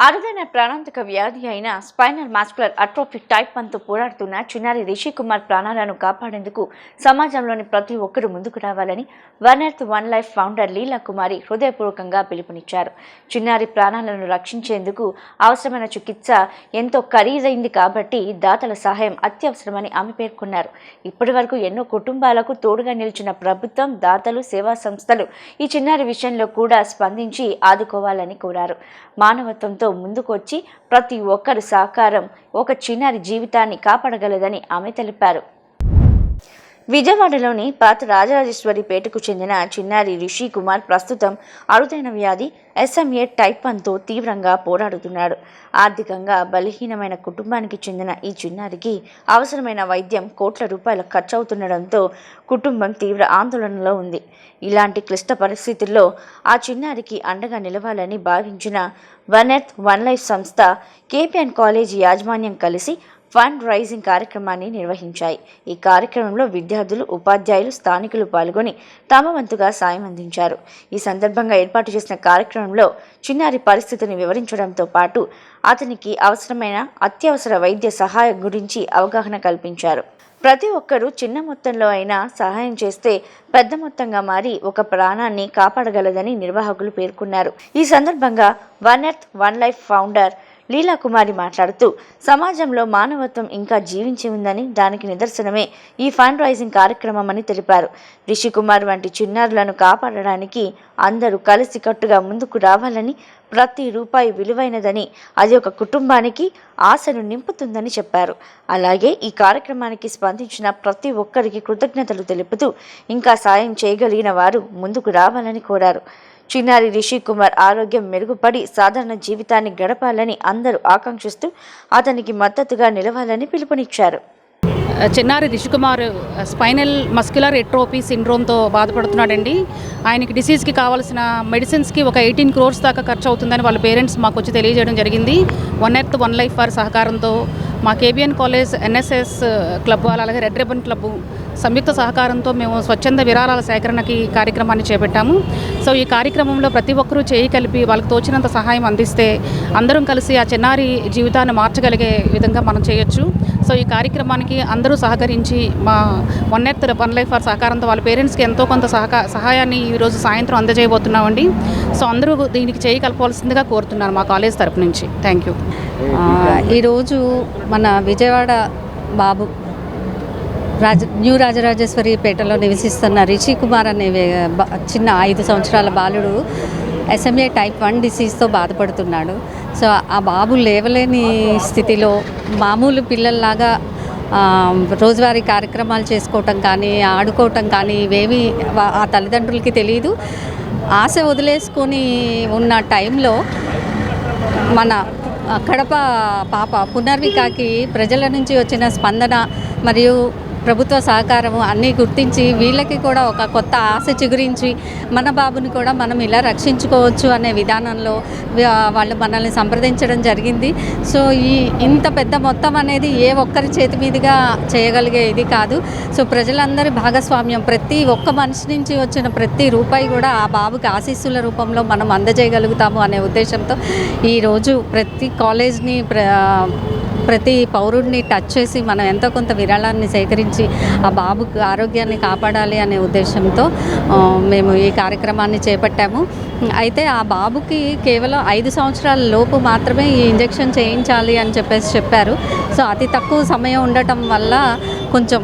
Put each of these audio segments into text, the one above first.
అరుదైన ప్రాణాంతక వ్యాధి అయిన స్పైనల్ మస్కులర్ అట్రోఫీ టైప్ 1తో పోరాడుతున్న చిన్నారి రిషి కుమార్ ప్రాణాలను కాపాడేందుకు సమాజంలోని ప్రతి ఒక్కరూ ముందుకు రావాలని one earth one life founder Leela Kumari హృదయపూర్వకంగా పిలుపునిచ్చారు. చిన్నారి ప్రాణాలను రక్షించేందుకు అవసరమైన చికిత్స ఎంతో ఖరీదైంది కాబట్టి దాతల సహాయం అత్యవసరమని ఆమె పేర్కొన్నారు. ఇప్పటి వరకు ఎన్నో కుటుంబాలకు తోడుగా నిలిచిన ప్రభుత్వం, దాతలు, సేవా సంస్థలు ఈ చిన్నారి విషయంలో కూడా స్పందించి ఆదుకోవాలని కోరారు. మానవత్వంతో ముందుకు వచ్చి ప్రతి ఒక్కరి సహకారం ఒక చిన్నారి జీవితాన్ని కాపాడగలదని ఆమె తెలిపారు. విజయవాడలోని పాత రాజరాజేశ్వరిపేటకు చెందిన చిన్నారి రిషి కుమార్ ప్రస్తుతం అరుదైన వ్యాధి SMA టైప్ 1తో తీవ్రంగా పోరాడుతున్నాడు. ఆర్థికంగా బలహీనమైన కుటుంబానికి చెందిన ఈ చిన్నారికి అవసరమైన వైద్యం కోట్ల రూపాయలు ఖర్చవుతుండడంతో కుటుంబం తీవ్ర ఆందోళనలో ఉంది. ఇలాంటి క్లిష్ట పరిస్థితుల్లో ఆ చిన్నారికి అండగా నిలవాలని భావించిన వన్ ఎర్త్ వన్ లైఫ్ సంస్థ, KPN కాలేజీ యాజమాన్యం కలిసి ఫండ్ రైజింగ్ కార్యక్రమాన్ని నిర్వహించాయి. ఈ కార్యక్రమంలో విద్యార్థులు, ఉపాధ్యాయులు, స్థానికులు పాల్గొని తమ వంతుగా సాయం అందించారు. ఈ సందర్భంగా ఏర్పాటు చేసిన కార్యక్రమంలో చిన్నారి పరిస్థితిని వివరించడంతో పాటు అతనికి అవసరమైన అత్యవసర వైద్య సహాయం గురించి అవగాహన కల్పించారు. ప్రతి ఒక్కరూ చిన్న మొత్తంలో అయినా సహాయం చేస్తే పెద్ద మొత్తంగా మారి ఒక ప్రాణాన్ని కాపాడగలదని నిర్వాహకులు పేర్కొన్నారు. ఈ సందర్భంగా one earth one life founder Leela Kumari మాట్లాడుతూ, సమాజంలో మానవత్వం ఇంకా జీవించి ఉందని, దానికి నిదర్శనమే ఈ ఫండ్ రైజింగ్ కార్యక్రమం అని తెలిపారు. రిషి కుమార్ వంటి చిన్నారులను కాపాడడానికి అందరూ కలిసికట్టుగా ముందుకు రావాలని, ప్రతి రూపాయి విలువైనదని, అది ఒక కుటుంబానికి ఆశను నింపుతుందని చెప్పారు. అలాగే ఈ కార్యక్రమానికి స్పందించిన ప్రతి ఒక్కరికి కృతజ్ఞతలు తెలుపుతూ ఇంకా సాయం చేయగలిగిన వారు ముందుకు రావాలని కోరారు. చిన్నారి రిషి కుమార్ ఆరోగ్యం మెరుగుపడి సాధారణ జీవితాన్ని గడపాలని అందరూ ఆకాంక్షిస్తూ అతనికి మద్దతుగా నిలవాలని పిలుపునిచ్చారు. చిన్నారి Rishi Kumar spinal muscular atrophy సిండ్రోమ్తో బాధపడుతున్నాడండి. ఆయనకి డిసీజ్కి కావాల్సిన మెడిసిన్స్కి ఒక 18 crores దాకా ఖర్చు అవుతుందని వాళ్ళ పేరెంట్స్ మాకు వచ్చి తెలియజేయడం జరిగింది. వన్ ఎర్త్ వన్ లైఫ్ వారి సహకారంతో మా KPN కాలేజ్ NSS క్లబ్, అలాగే రెడ్ రిబన్ క్లబ్ సంయుక్త సహకారంతో మేము స్వచ్ఛంద విరాళాల సేకరణకి కార్యక్రమాన్ని చేపట్టాము. సో ఈ కార్యక్రమంలో ప్రతి ఒక్కరూ చేయి కలిపి వాళ్ళకి తోచినంత సహాయం అందిస్తే అందరం కలిసి ఆ చిన్నారి జీవితాన్ని మార్చగలిగే విధంగా మనం చేయొచ్చు. సో ఈ కార్యక్రమానికి అందరూ సహకరించి మా వన్ ఎర్త్ వన్ లైఫ్ వారి సహకారంతో వాళ్ళ పేరెంట్స్కి ఎంతో కొంత సహాయాన్ని ఈరోజు సాయంత్రం అందజేయబోతున్నామండి. సో అందరూ దీనికి చేయి కలపవలసిందిగా కోరుతున్నాను మా కాలేజ్ తరపు నుంచి. Thank you. ఈరోజు మన విజయవాడ బాబు న్యూ రాజరాజేశ్వరిపేటలో నివసిస్తున్న రిషి కుమార్ అనే చిన్న 5 సంవత్సరాల బాలుడు SMA టైప్ 1 డిసీజ్తో బాధపడుతున్నాడు. సో ఆ బాబు లేవలేని స్థితిలో మామూలు పిల్లల్లాగా రోజువారీ కార్యక్రమాలు చేసుకోవటం కానీ, ఆడుకోవటం కానీ ఇవేమీ ఆ తల్లిదండ్రులకి తెలియదు. ఆశ వదిలేసుకొని ఉన్న టైంలో మన కడప పాప పునర్వికాకి ప్రజల నుంచి వచ్చిన స్పందన మరియు ప్రభుత్వ సహకారము అన్నీ గుర్తించి వీళ్ళకి కూడా ఒక కొత్త ఆశ చిగురించి మన బాబుని కూడా మనం ఇలా రక్షించుకోవచ్చు అనే విధానంలో వాళ్ళు మనల్ని సంప్రదించడం జరిగింది. సో ఇంత పెద్ద మొత్తం అనేది ఏ ఒక్కరి చేతి మీదుగా చేయగలిగే ఇది కాదు. సో ప్రజలందరి భాగస్వామ్యం, ప్రతి ఒక్క మనిషి నుంచి వచ్చిన ప్రతి రూపాయి కూడా ఆ బాబుకి ఆశీస్సుల రూపంలో మనం అందజేయగలుగుతాము అనే ఉద్దేశంతో ఈరోజు ప్రతి కాలేజ్ని, ప్రతి పౌరుడిని టచ్ చేసి మనం ఎంతో కొంత విరాళాన్ని సేకరించి ఆ బాబుకు ఆరోగ్యాన్ని కాపాడాలి అనే ఉద్దేశంతో మేము ఈ కార్యక్రమాన్ని చేపట్టాము. అయితే ఆ బాబుకి కేవలం 5 సంవత్సరాల లోపు మాత్రమే ఈ ఇంజెక్షన్ చేయించాలి అని చెప్పారు. సో అతి తక్కువ సమయం ఉండటం వల్ల కొంచెం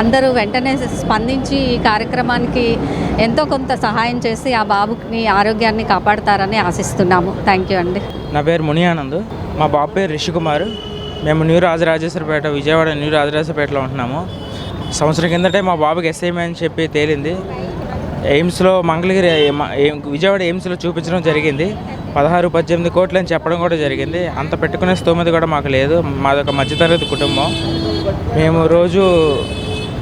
అందరూ వెంటనే స్పందించి ఈ కార్యక్రమానికి ఎంతో కొంత సహాయం చేసి ఆ బాబుని ఆరోగ్యాన్ని కాపాడుతారని ఆశిస్తున్నాము. థ్యాంక్ యూ అండి. నా పేరు మునియానంద్. మా బాబు పేరు రిషి కుమార్. మేము న్యూ రాజరాజేశ్వరిపేట, విజయవాడ న్యూ రాజరాజేశ్వరిపేటలో ఉంటున్నాము. సంవత్సరం కిందటే మా బాబుకి SMA అని చెప్పి తేలింది. ఎయిమ్స్లో మంగళగిరి విజయవాడ ఎయిమ్స్లో చూపించడం జరిగింది. 16-18 కోట్లు అని చెప్పడం కూడా జరిగింది. అంత పెట్టుకునే స్తోమత కూడా మాకు లేదు. మాదొక మధ్యతరగతి కుటుంబం.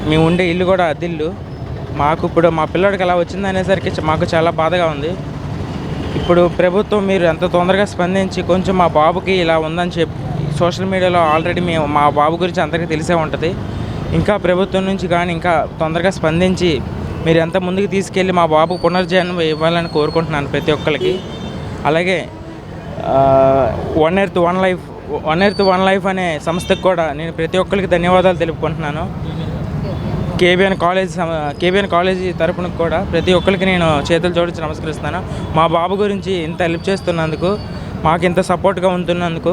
మేము ఉండే ఇల్లు కూడా అద్దిల్లు. మాకు ఇప్పుడు మా పిల్లడికి అలా వచ్చింది అనేసరికి మాకు చాలా బాధగా ఉంది. ఇప్పుడు ప్రభుత్వం మీరు ఎంత తొందరగా స్పందించి కొంచెం మా బాబుకి ఇలా ఉందని చెప్పి సోషల్ మీడియాలో ఆల్రెడీ మా బాబు గురించి అందరికీ తెలిసే ఉంటుంది. ఇంకా ప్రభుత్వం నుంచి కానీ ఇంకా తొందరగా స్పందించి మీరు ఎంత ముందుకు తీసుకెళ్ళి మా బాబుకు పునర్జన్మ ఇవ్వాలని కోరుకుంటున్నాను ప్రతి ఒక్కరికి. అలాగే వన్ ఎర్త్ వన్ లైఫ్ అనే సంస్థకు కూడా నేను ప్రతి ఒక్కరికి ధన్యవాదాలు తెలుపుకుంటున్నాను. కేబిఎన్ కాలేజీ తరపున కూడా ప్రతి ఒక్కరికి నేను చేతులు జోడించి నమస్కరిస్తున్నాను. మా బాబు గురించి ఇంత హెల్ప్ చేస్తున్నందుకు, మాకు ఇంత సపోర్ట్గా ఉంటున్నందుకు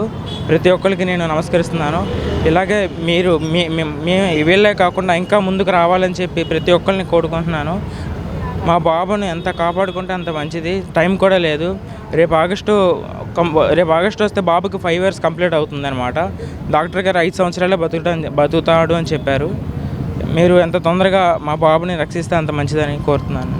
ప్రతి ఒక్కరికి నేను నమస్కరిస్తున్నాను. ఇలాగే మీరు వీళ్ళే కాకుండా ఇంకా ముందుకు రావాలని చెప్పి ప్రతి ఒక్కరిని కోరుకుంటున్నాను. మా బాబుని ఎంత కాపాడుకుంటే అంత మంచిది. టైం కూడా లేదు. రేపు ఆగస్టు వస్తే బాబుకి 5 years కంప్లీట్ అవుతుంది అనమాట. డాక్టర్ గారు 5 సంవత్సరాలే బతుకుతాడు అని చెప్పారు. మీరు ఎంత తొందరగా మా బాబుని రక్షిస్తే అంత మంచిదని కోరుతున్నాను.